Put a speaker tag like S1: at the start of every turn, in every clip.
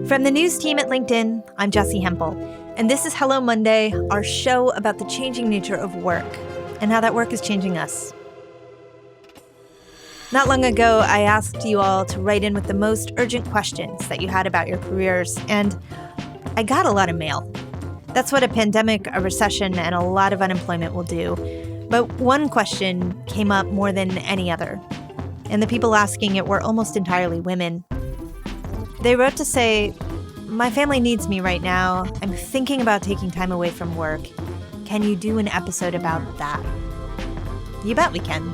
S1: From the news team at LinkedIn, I'm Jessi Hempel, and this is Hello Monday, our show about the changing nature of work and how that work is changing us. Not long ago, I asked you all to write in with the most urgent questions that you had about your careers, and I got a lot of mail. That's what a pandemic, a recession, and a lot of unemployment will do. But one question came up more than any other, and the people asking it were almost entirely women. They wrote to say, "My family needs me right now. I'm thinking about taking time away from work. Can you do an episode about that?" You bet we can.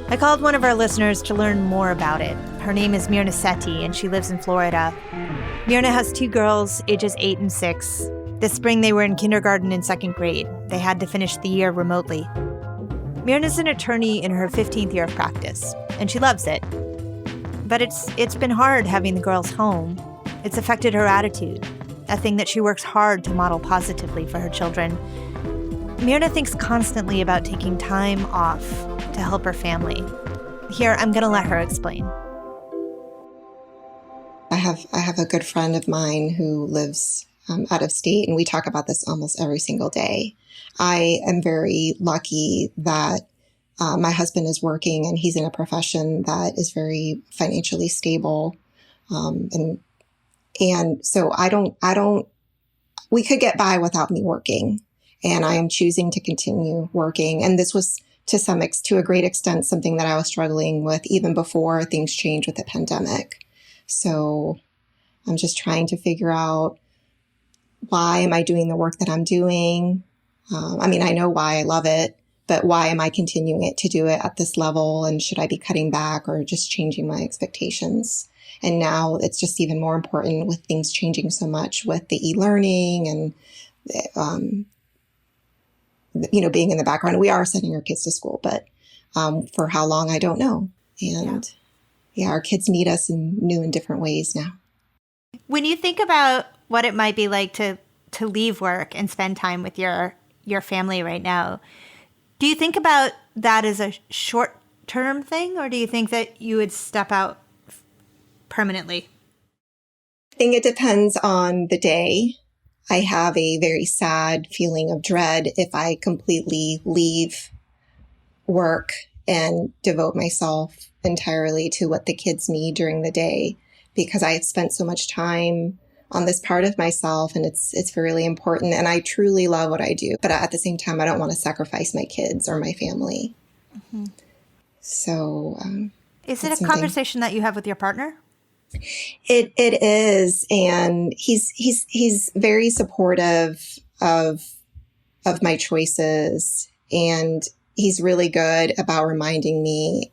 S1: I called one of our listeners to learn more about it. Her name is Mirna Sethi, and she lives in Florida. Mirna has two girls, ages 8 and 6. This spring, they were in kindergarten and second grade. They had to finish the year remotely. Mirna's an attorney in her 15th year of practice, and she loves it. But it's been hard having the girls home. It's affected her attitude, a thing that she works hard to model positively for her children. Mirna thinks constantly about taking time off to help her family. Here, I'm going to let her explain.
S2: I have a good friend of mine who lives out of state, and we talk about this almost every single day. I am very lucky that my husband is working, and he's in a profession that is very financially stable, and so we could get by without me working, and I am choosing to continue working. And this was to a great extent something that I was struggling with even before things changed with the pandemic. So I'm just trying to figure out, why am I doing the work that I'm doing? I know why I love it, but why am I continuing to do it at this level? And should I be cutting back or just changing my expectations? And now it's just even more important with things changing so much with the e-learning and, being in the background. We are sending our kids to school, but for how long, I don't know. And our kids need us in new and different ways now.
S1: When you think about what it might be like to leave work and spend time with your family right now, do you think about that as a short-term thing, or do you think that you would step out permanently?
S2: I think it depends on the day. I have a very sad feeling of dread if I completely leave work and devote myself entirely to what the kids need during the day, because I have spent so much time on this part of myself, and it's really important. And I truly love what I do, but at the same time, I don't want to sacrifice my kids or my family. Mm-hmm. So,
S1: is it a conversation that you have with your partner?
S2: It is, and he's very supportive of my choices, and he's really good about reminding me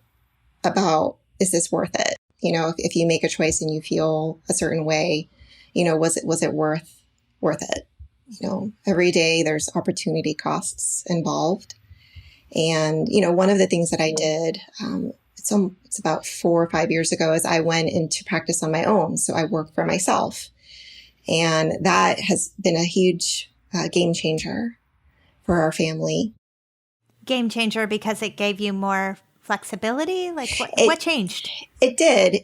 S2: about, is this worth it? If you make a choice and you feel a certain way, was it worth it? Every day there's opportunity costs involved. And, one of the things that I did, it's about 4 or 5 years ago, is I went into practice on my own. So I work for myself. And that has been a huge game changer for our family.
S1: Game changer because it gave you more flexibility? Like what changed?
S2: It did.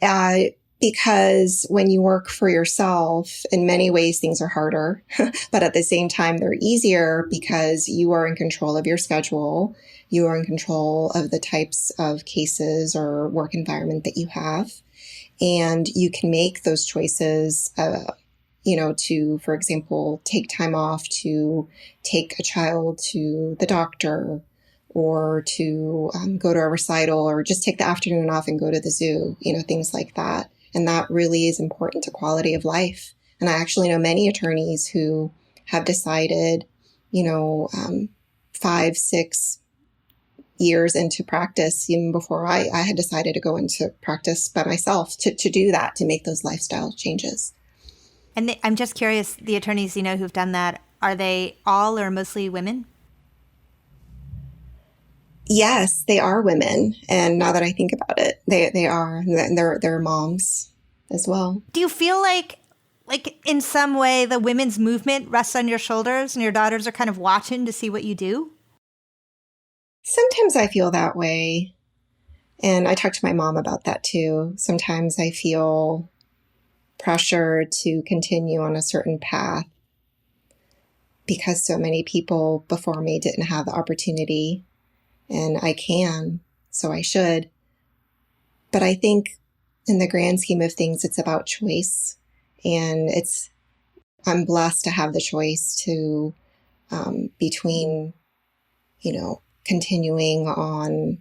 S2: Because when you work for yourself, in many ways, things are harder, but at the same time, they're easier because you are in control of your schedule. You are in control of the types of cases or work environment that you have. And you can make those choices, to, for example, take time off to take a child to the doctor, or to go to a recital, or just take the afternoon off and go to the zoo, things like that. And that really is important to quality of life. And I actually know many attorneys who have decided, 5, 6 years into practice, even before I had decided to go into practice by myself, to do that, to make those lifestyle changes.
S1: And I'm just curious, the attorneys who've done that, are they all or mostly women?
S2: Yes, they are women. And now that I think about it, they are. And they're moms as well.
S1: Do you feel like in some way the women's movement rests on your shoulders and your daughters are kind of watching to see what you do?
S2: Sometimes I feel that way. And I talk to my mom about that too. Sometimes I feel pressure to continue on a certain path because so many people before me didn't have the opportunity, and I can, so I should. But I think in the grand scheme of things, it's about choice. And I'm blessed to have the choice to, between, continuing on,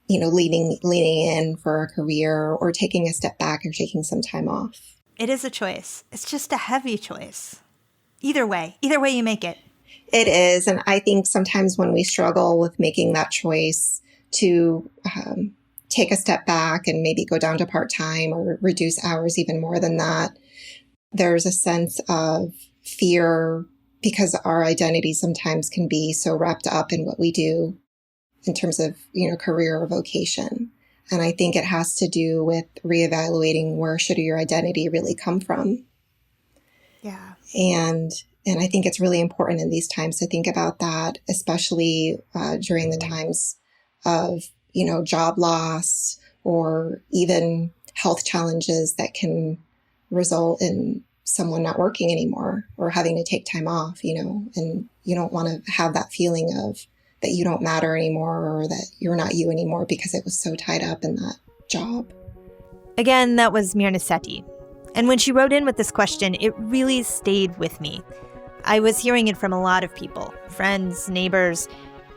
S2: leaning in for a career or taking a step back or taking some time off.
S1: It is a choice. It's just a heavy choice. Either way you make it.
S2: It is. And I think sometimes when we struggle with making that choice to take a step back and maybe go down to part-time or reduce hours even more than that, there's a sense of fear because our identity sometimes can be so wrapped up in what we do in terms of, career or vocation. And I think it has to do with reevaluating where should your identity really come from.
S1: Yeah.
S2: And I think it's really important in these times to think about that, especially during the times of, job loss or even health challenges that can result in someone not working anymore or having to take time off, and you don't want to have that feeling of that you don't matter anymore or that you're not you anymore because it was so tied up in that job.
S1: Again, that was Myrna Sethi. And when she wrote in with this question, it really stayed with me. I was hearing it from a lot of people, friends, neighbors.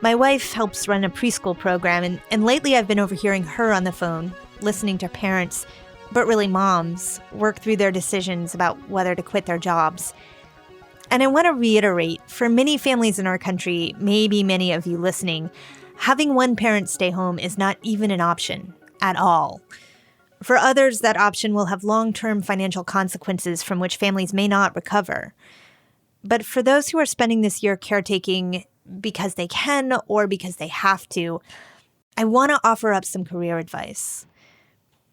S1: My wife helps run a preschool program, and lately I've been overhearing her on the phone, listening to parents, but really moms, work through their decisions about whether to quit their jobs. And I want to reiterate, for many families in our country, maybe many of you listening, having one parent stay home is not even an option at all. For others, that option will have long-term financial consequences from which families may not recover. But for those who are spending this year caretaking because they can or because they have to, I want to offer up some career advice.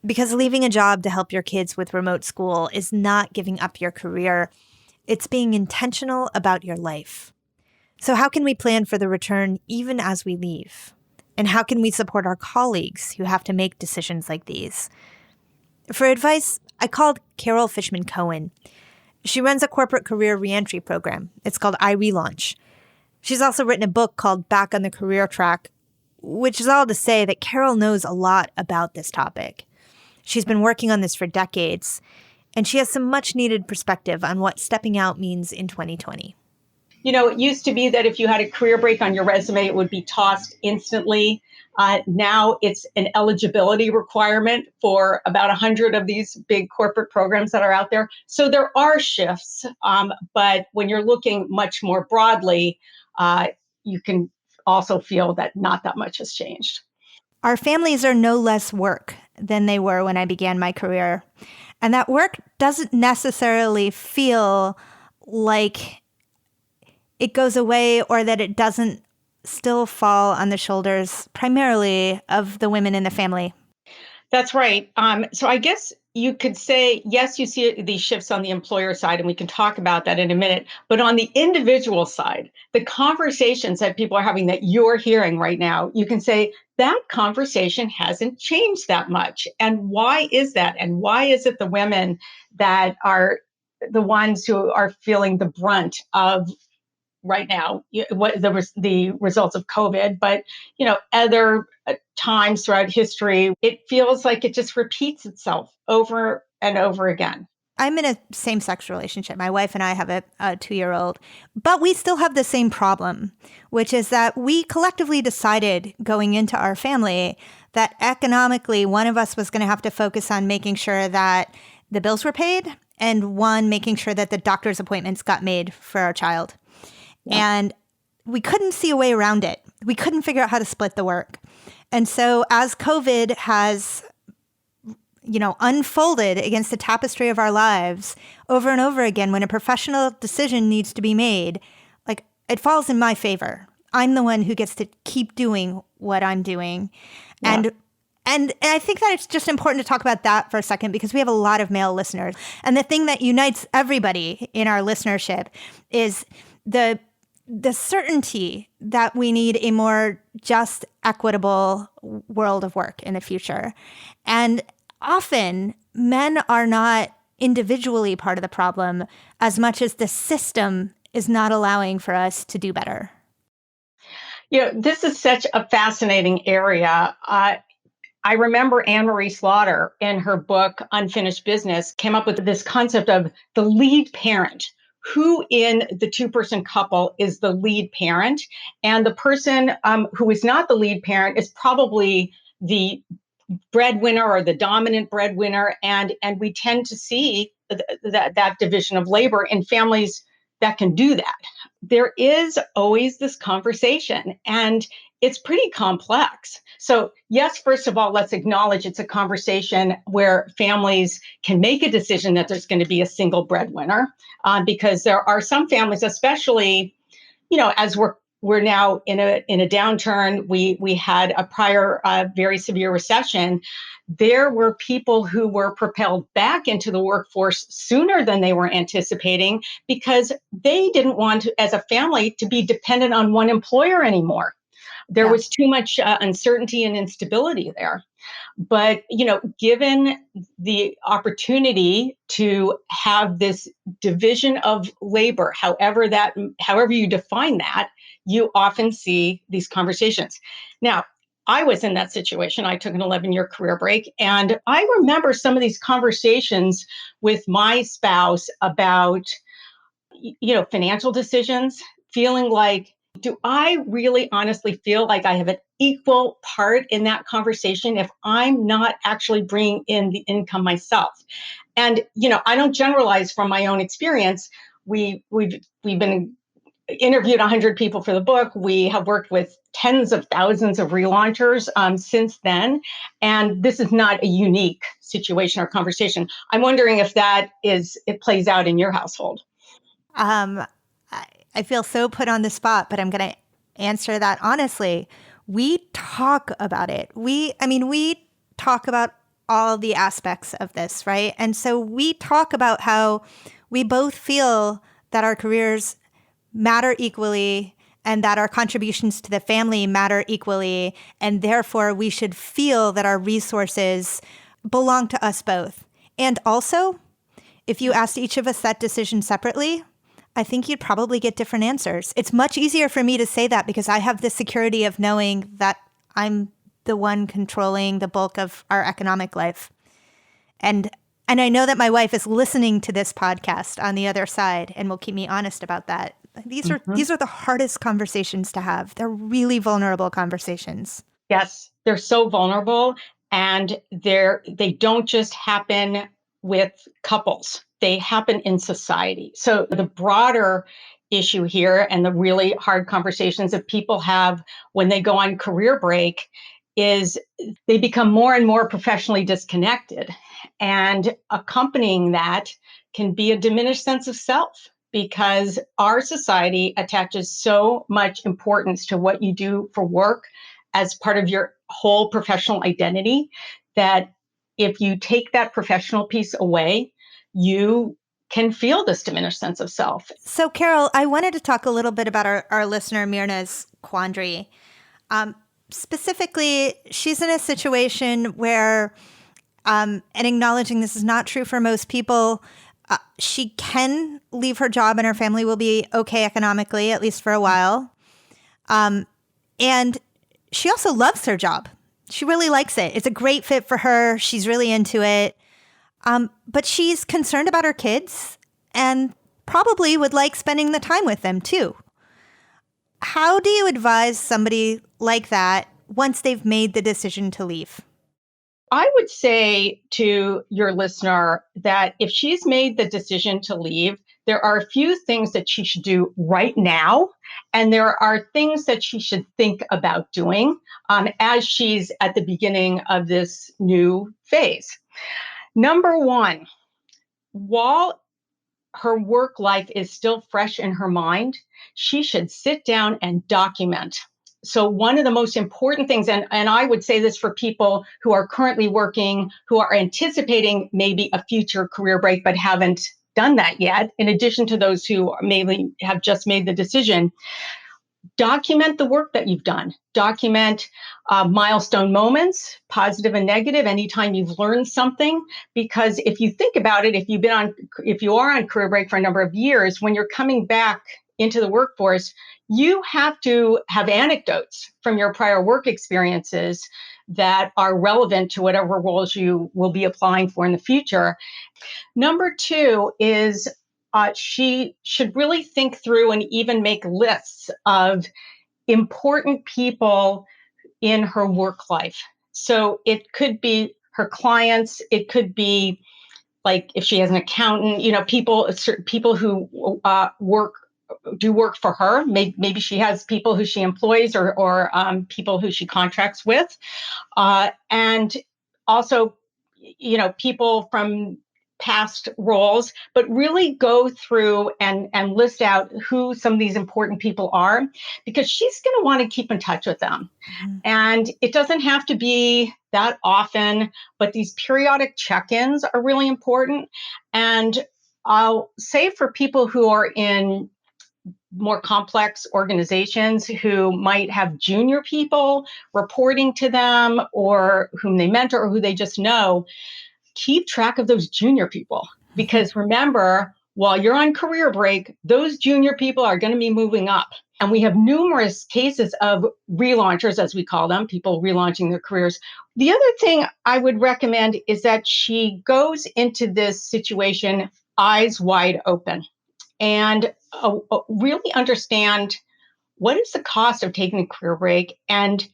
S1: Because leaving a job to help your kids with remote school is not giving up your career. It's being intentional about your life. So how can we plan for the return even as we leave? And how can we support our colleagues who have to make decisions like these? For advice, I called Carol Fishman Cohen. She runs a corporate career reentry program. It's called iRelaunch. She's also written a book called Back on the Career Track, which is all to say that Carol knows a lot about this topic. She's been working on this for decades, and she has some much-needed perspective on what stepping out means in 2020.
S3: It used to be that if you had a career break on your resume, it would be tossed instantly. Now it's an eligibility requirement for about 100 of these big corporate programs that are out there. So there are shifts, but when you're looking much more broadly, you can also feel that not that much has changed.
S1: Our families are no less work than they were when I began my career. And that work doesn't necessarily feel like it goes away or that it doesn't still fall on the shoulders primarily of the women in the family.
S3: That's right. So I guess you could say, yes, you see these shifts on the employer side, and we can talk about that in a minute. But on the individual side, the conversations that people are having that you're hearing right now, you can say that conversation hasn't changed that much. And why is that? And why is it the women that are the ones who are feeling the brunt of right now, what the results of COVID, but other times throughout history, it feels like it just repeats itself over and over again.
S1: I'm in a same-sex relationship. My wife and I have a 2-year-old, but we still have the same problem, which is that we collectively decided going into our family that economically one of us was going to have to focus on making sure that the bills were paid and one making sure that the doctor's appointments got made for our child. And we couldn't see a way around it. We couldn't figure out how to split the work. And so as COVID has, unfolded against the tapestry of our lives over and over again, when a professional decision needs to be made, like it falls in my favor. I'm the one who gets to keep doing what I'm doing. Yeah. And I think that it's just important to talk about that for a second because we have a lot of male listeners. And the thing that unites everybody in our listenership is the certainty that we need a more just, equitable world of work in the future. And often men are not individually part of the problem as much as the system is not allowing for us to do better?
S3: This is such a fascinating area. I remember Anne Marie Slaughter in her book, Unfinished Business, came up with this concept of the lead parent. Who in the two-person couple is the lead parent? And the person who is not the lead parent is probably the breadwinner or the dominant breadwinner. And we tend to see that division of labor in families that can do that. There is always this conversation, and it's pretty complex. So, yes, first of all, let's acknowledge it's a conversation where families can make a decision that there's going to be a single breadwinner, because there are some families, especially, as we're now in a downturn. We had a prior very severe recession. There were people who were propelled back into the workforce sooner than they were anticipating because they didn't want to, as a family, to be dependent on one employer anymore. There was too much uncertainty and instability there. But, given the opportunity to have this division of labor, however you define that, you often see these conversations. Now, I was in that situation. I took an 11-year career break, and I remember some of these conversations with my spouse about, financial decisions, feeling like, do I really honestly feel like I have an equal part in that conversation if I'm not actually bringing in the income myself? And, I don't generalize from my own experience. We've been interviewed 100 people for the book. We have worked with tens of thousands of relaunchers since then. And this is not a unique situation or conversation. I'm wondering if it plays out in your household.
S1: I feel so put on the spot, but I'm going to answer that honestly. We talk about it. We talk about all the aspects of this, right? And so we talk about how we both feel that our careers matter equally and that our contributions to the family matter equally. And therefore, we should feel that our resources belong to us both. And also, if you asked each of us that decision separately, I think you'd probably get different answers. It's much easier for me to say that because I have the security of knowing that I'm the one controlling the bulk of our economic life. And I know that my wife is listening to this podcast on the other side and will keep me honest about that. These are the hardest conversations to have. They're really vulnerable conversations.
S3: Yes, they're so vulnerable, and they don't just happen with couples. They happen in society. So the broader issue here and the really hard conversations that people have when they go on career break is they become more and more professionally disconnected. And accompanying that can be a diminished sense of self, because our society attaches so much importance to what you do for work as part of your whole professional identity that if you take that professional piece away, you can feel this diminished sense of self.
S1: So, Carol, I wanted to talk a little bit about our listener, Myrna's quandary. Specifically, she's in a situation where, and acknowledging this is not true for most people, she can leave her job and her family will be okay economically, at least for a while. And she also loves her job. She really likes it. It's a great fit for her. She's really into it. But she's concerned about her kids and probably would like spending the time with them too. How do you advise somebody like that once they've made the decision to leave?
S3: I would say to your listener that if she's made the decision to leave, there are a few things that she should do right now. And there are things that she should think about doing as she's at the beginning of this new phase. Number one, while her work life is still fresh in her mind, she should sit down and document. So one of the most important things, and I would say this for people who are currently working, who are anticipating maybe a future career break, but haven't done that yet, in addition to those who maybe have just made the decision, document the work that you've done. Document milestone moments, positive and negative, anytime you've learned something. Because if you think about it, if you are on career break for a number of years, when you're coming back into the workforce, you have to have anecdotes from your prior work experiences that are relevant to whatever roles you will be applying for in the future. Number two is she should really think through and even make lists of important people in her work life. So it could be her clients, it could be like if she has an accountant, people who do work for her. Maybe she has people who she employs or people who she contracts with, and also, people from past roles, but really go through and list out who some of these important people are, because she's going to want to keep in touch with them. Mm-hmm. And it doesn't have to be that often, but these periodic check-ins are really important. And I'll say for people who are in more complex organizations who might have junior people reporting to them or whom they mentor or who they just know, keep track of those junior people. Because remember, while you're on career break, those junior people are going to be moving up. And we have numerous cases of relaunchers, as we call them, people relaunching their careers. The other thing I would recommend is that she goes into this situation eyes wide open and really understand what is the cost of taking a career break and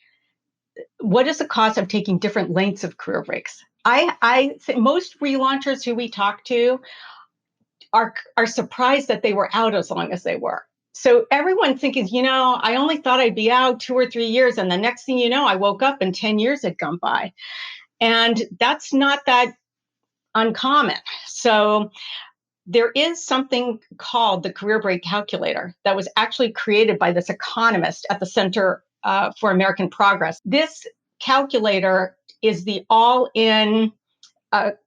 S3: what is the cost of taking different lengths of career breaks. I think most relaunchers who we talk to are surprised that they were out as long as they were. So everyone thinking, I only thought I'd be out 2 or 3 years. And the next thing you know, I woke up and 10 years had gone by. And that's not that uncommon. So there is something called the career break calculator that was actually created by this economist at the Center for American Progress. This calculator is the all-in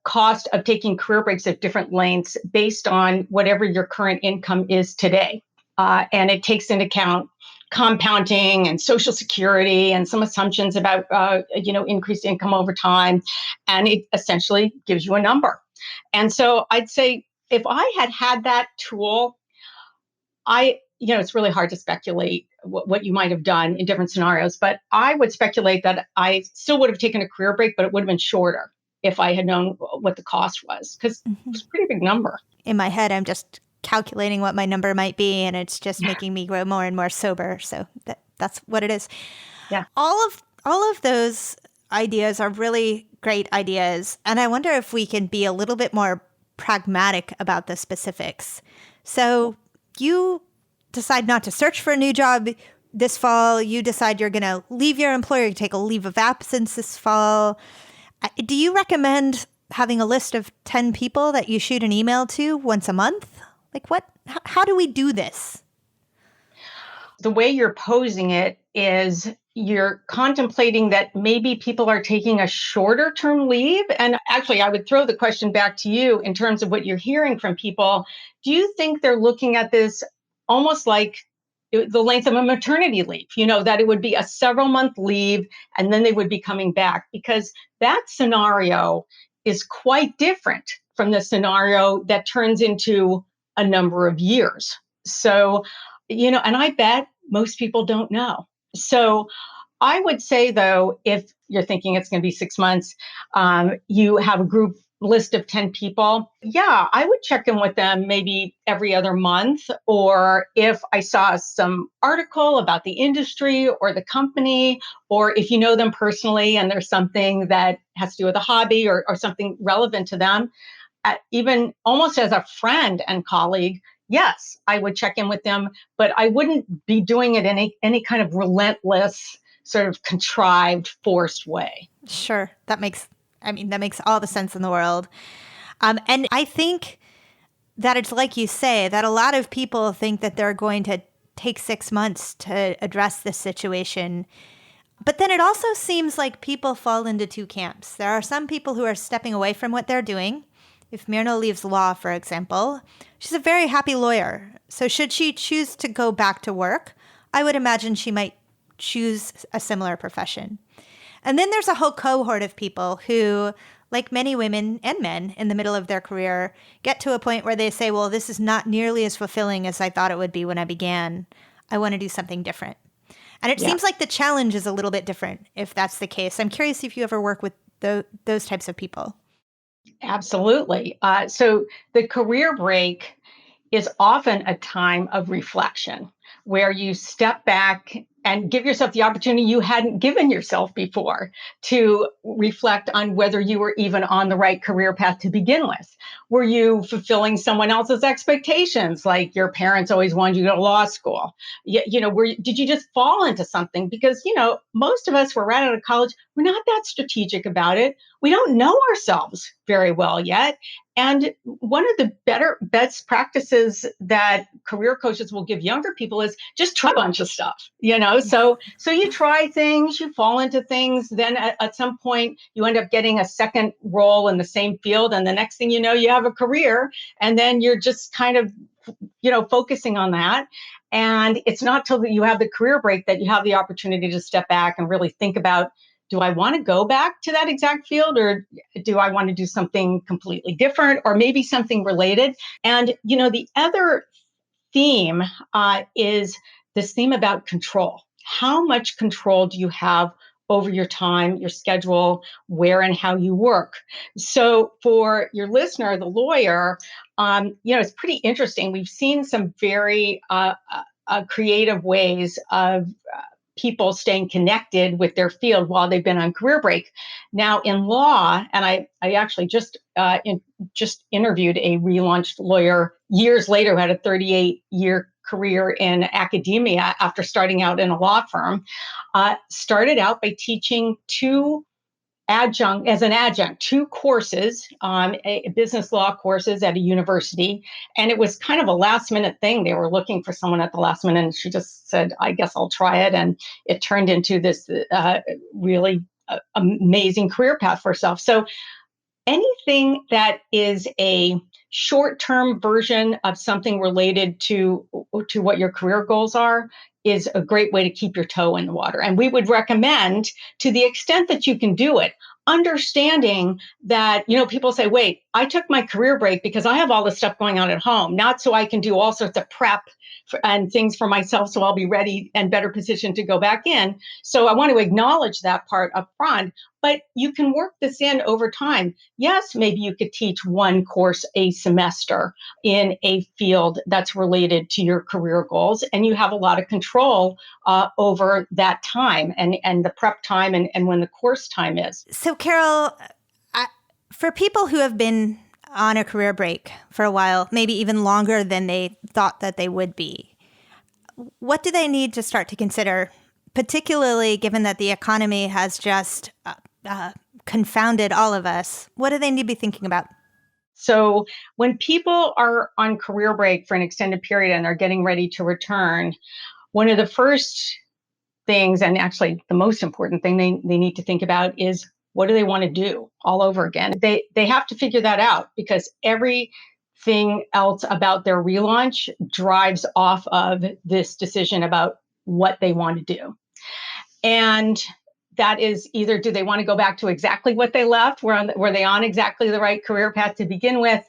S3: cost of taking career breaks at different lengths based on whatever your current income is today. And it takes into account compounding and Social Security and some assumptions about, increased income over time. And it essentially gives you a number. And so I'd say if I had that tool, it's really hard to speculate what you might have done in different scenarios, but I would speculate that I still would have taken a career break, but it would have been shorter if I had known what the cost was, because it was a pretty big number.
S1: In my head, I'm just calculating what my number might be, and it's just making me grow more and more sober. So that's what it is.
S3: Yeah.
S1: All of those ideas are really great ideas, and I wonder if we can be a little bit more pragmatic about the specifics. So you decide not to search for a new job this fall. You decide you're going to leave your employer, take a leave of absence this fall. Do you recommend having a list of 10 people that you shoot an email to once a month? Like how do we do this?
S3: The way you're posing it is you're contemplating that maybe people are taking a shorter term leave. And actually, I would throw the question back to you in terms of what you're hearing from people. Do you think they're looking at this almost like the length of a maternity leave, that it would be a several month leave and then they would be coming back? Because that scenario is quite different from the scenario that turns into a number of years. So, and I bet most people don't know. So I would say, though, if you're thinking it's going to be 6 months, you have a group list of 10 people. Yeah, I would check in with them maybe every other month. Or if I saw some article about the industry or the company, or if you know them personally and there's something that has to do with a hobby or something relevant to them, even almost as a friend and colleague, yes, I would check in with them, but I wouldn't be doing it in any kind of relentless, sort of contrived, forced way.
S1: Sure. That makes all the sense in the world. And I think that it's like you say, that a lot of people think that they're going to take 6 months to address this situation. But then it also seems like people fall into two camps. There are some people who are stepping away from what they're doing. If Myrna leaves law, for example, she's a very happy lawyer. So should she choose to go back to work, I would imagine she might choose a similar profession. And then there's a whole cohort of people who, like many women and men in the middle of their career, get to a point where they say, well, this is not nearly as fulfilling as I thought it would be when I began. I want to do something different. And it seems like the challenge is a little bit different if that's the case. I'm curious if you ever work with those types of people.
S3: Absolutely. So the career break is often a time of reflection where you step back and give yourself the opportunity you hadn't given yourself before to reflect on whether you were even on the right career path to begin with. Were you fulfilling someone else's expectations, like your parents always wanted you to go to law school? Did you just fall into something? Because, most of us were right out of college. We're not that strategic about it. We don't know ourselves very well yet. And one of the best practices that career coaches will give younger people is just try a bunch of stuff, So you try things, you fall into things, then at some point you end up getting a second role in the same field. And the next thing you know, you have a career, and then you're just kind of, focusing on that. And it's not till you have the career break that you have the opportunity to step back and really think about, do I want to go back to that exact field, or do I want to do something completely different, or maybe something related? And, the other theme is this theme about control. How much control do you have over your time, your schedule, where and how you work? So for your listener, the lawyer, it's pretty interesting. We've seen some very creative ways of people staying connected with their field while they've been on career break. Now in law, and I actually just interviewed a relaunched lawyer years later who had a 38-year career in academia after starting out in a law firm, started out by teaching two courses, business law courses at a university. And it was kind of a last minute thing. They were looking for someone at the last minute, and she just said, I guess I'll try it. And it turned into this really amazing career path for herself. So anything that is a short-term version of something related to what your career goals are is a great way to keep your toe in the water. And we would recommend, to the extent that you can do it, understanding that, people say, wait, I took my career break because I have all this stuff going on at home, not so I can do all sorts of prep and things for myself so I'll be ready and better positioned to go back in. So I want to acknowledge that part up front, but you can work this in over time. Yes, maybe you could teach one course a semester in a field that's related to your career goals, and you have a lot of control over that time and the prep time and when the course time is.
S1: So Carol, for people who have been on a career break for a while, maybe even longer than they thought that they would be, what do they need to start to consider, particularly given that the economy has just confounded all of us? What do they need to be thinking about?
S3: So when people are on career break for an extended period and are getting ready to return, one of the first things, and actually the most important thing they need to think about, is what do they want to do all over again? They have to figure that out, because everything else about their relaunch drives off of this decision about what they want to do. And that is either, do they want to go back to exactly what they left? Were they on exactly the right career path to begin with?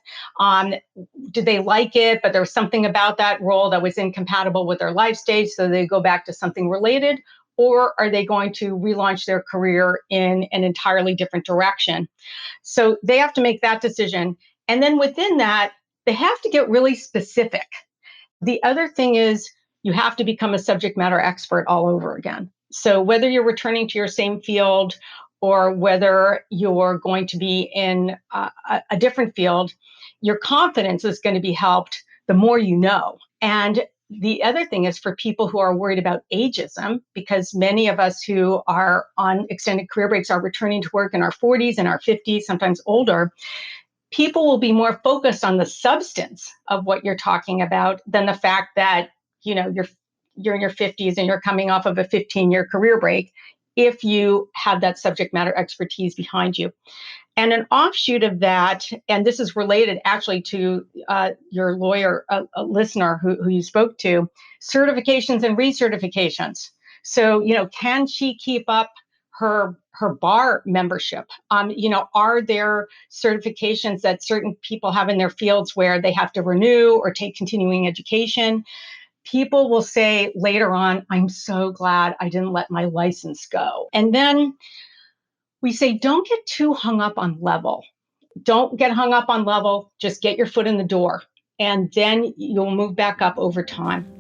S3: Did they like it, but there was something about that role that was incompatible with their life stage, so they go back to something related? Or are they going to relaunch their career in an entirely different direction? So they have to make that decision. And then within that, they have to get really specific. The other thing is, you have to become a subject matter expert all over again. So whether you're returning to your same field or whether you're going to be in a different field, your confidence is going to be helped the more you know. And the other thing is, for people who are worried about ageism, because many of us who are on extended career breaks are returning to work in our 40s and our 50s, sometimes older, people will be more focused on the substance of what you're talking about than the fact that, you're in your 50s and you're coming off of a 15-year career break, if you have that subject matter expertise behind you. And an offshoot of that, and this is related actually to your lawyer, a listener who you spoke to, certifications and recertifications. So, can she keep up her bar membership? Are there certifications that certain people have in their fields where they have to renew or take continuing education? People will say later on, I'm so glad I didn't let my license go. And then we say, don't get too hung up on level. Don't get hung up on level. Just get your foot in the door. And then you'll move back up over time.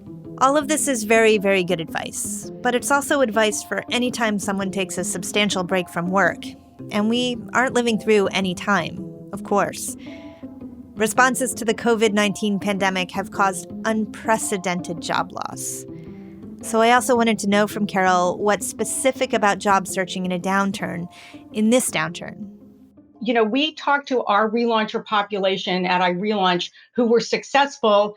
S1: All of this is very, very good advice, but it's also advice for any time someone takes a substantial break from work. And we aren't living through any time, of course. Responses to the COVID-19 pandemic have caused unprecedented job loss. So I also wanted to know from Carol what's specific about job searching in this downturn.
S3: We talked to our relauncher population at iRelaunch who were successful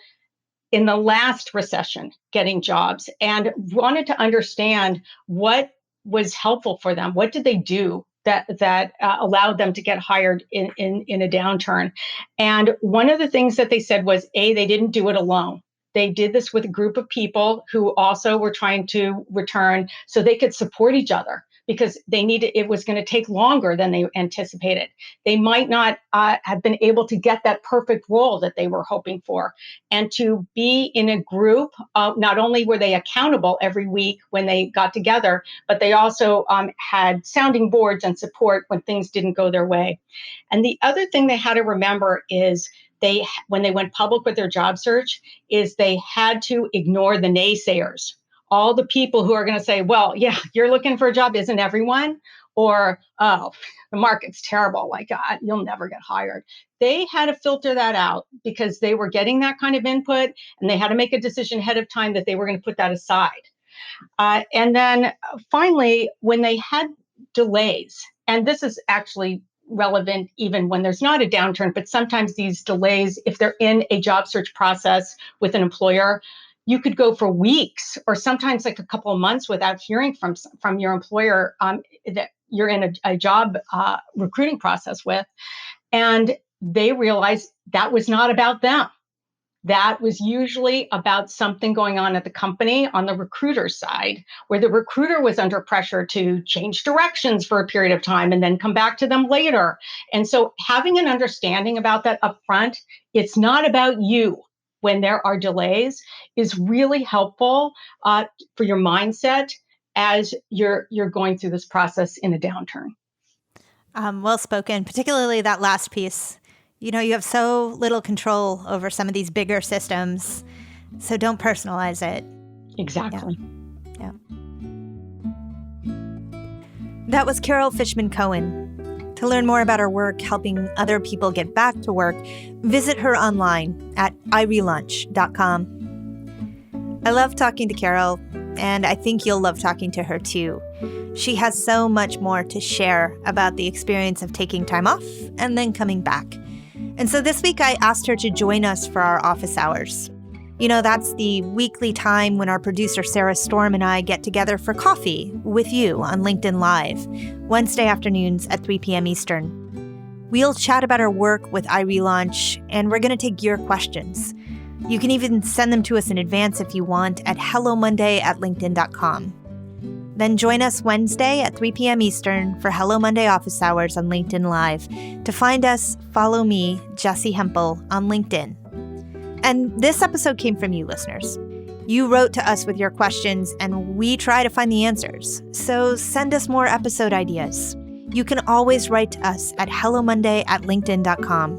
S3: in the last recession getting jobs and wanted to understand what was helpful for them. What did they do that allowed them to get hired in a downturn? And one of the things that they said was, they didn't do it alone. They did this with a group of people who also were trying to return so they could support each other, because it was going to take longer than they anticipated. They might not have been able to get that perfect role that they were hoping for. And to be in a group, not only were they accountable every week when they got together, but they also had sounding boards and support when things didn't go their way. And the other thing they had to remember is when they went public with their job search, is they had to ignore the naysayers. All the people who are going to say, well, yeah, you're looking for a job, isn't everyone? Or, oh, the market's terrible, you'll never get hired. They had to filter that out because they were getting that kind of input, and they had to make a decision ahead of time that they were going to put that aside. And then finally, when they had delays, and this is actually relevant even when there's not a downturn, but sometimes these delays, if they're in a job search process with an employer, you could go for weeks or sometimes like a couple of months without hearing from your employer that you're in a job recruiting process with. And they realized that was not about them. That was usually about something going on at the company on the recruiter side, where the recruiter was under pressure to change directions for a period of time and then come back to them later. And so having an understanding about that upfront, it's not about you when there are delays, is really helpful for your mindset as you're going through this process in a downturn.
S1: Well spoken, particularly that last piece. You have so little control over some of these bigger systems, so don't personalize it.
S3: Exactly.
S1: Yeah. That was Carol Fishman Cohen. To learn more about her work helping other people get back to work, visit her online at irelaunch.com. I love talking to Carol, and I think you'll love talking to her too. She has so much more to share about the experience of taking time off and then coming back. And so this week I asked her to join us for our office hours. That's the weekly time when our producer Sarah Storm and I get together for coffee with you on LinkedIn Live, Wednesday afternoons at 3 p.m. Eastern. We'll chat about our work with iRelaunch, and we're going to take your questions. You can even send them to us in advance if you want at hellomonday@linkedin.com. Then join us Wednesday at 3 p.m. Eastern for Hello Monday office hours on LinkedIn Live. To find us, follow me, Jessi Hempel, on LinkedIn. And this episode came from you, listeners. You wrote to us with your questions, and we try to find the answers. So send us more episode ideas. You can always write to us at hellomonday@linkedin.com.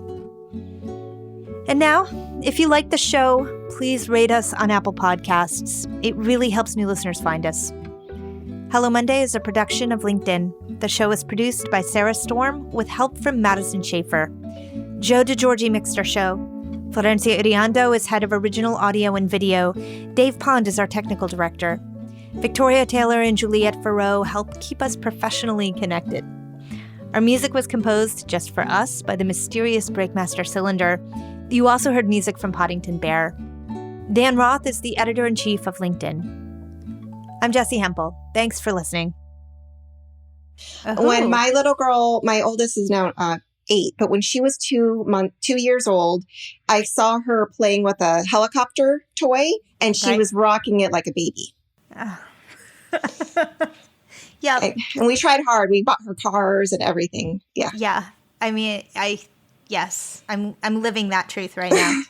S1: And now, if you like the show, please rate us on Apple Podcasts. It really helps new listeners find us. Hello Monday is a production of LinkedIn. The show is produced by Sarah Storm with help from Madison Schaefer. Joe DeGiorgi mixed our show. Florencia Iriando is head of original audio and video. Dave Pond is our technical director. Victoria Taylor and Juliette Farreau help keep us professionally connected. Our music was composed just for us by the mysterious Breakmaster Cylinder. You also heard music from Poddington Bear. Dan Roth is the editor-in-chief of LinkedIn. I'm Jessi Hempel. Thanks for listening.
S2: When
S1: Oh,
S2: my little girl, my oldest is now 8, but when she was 2 years old, I saw her playing with a helicopter toy, and she
S1: right.
S2: was rocking it like a baby.
S1: Yep.
S2: And we tried hard. We bought her cars and everything. Yeah.
S1: Yeah. I mean, yes, I'm living that truth right now.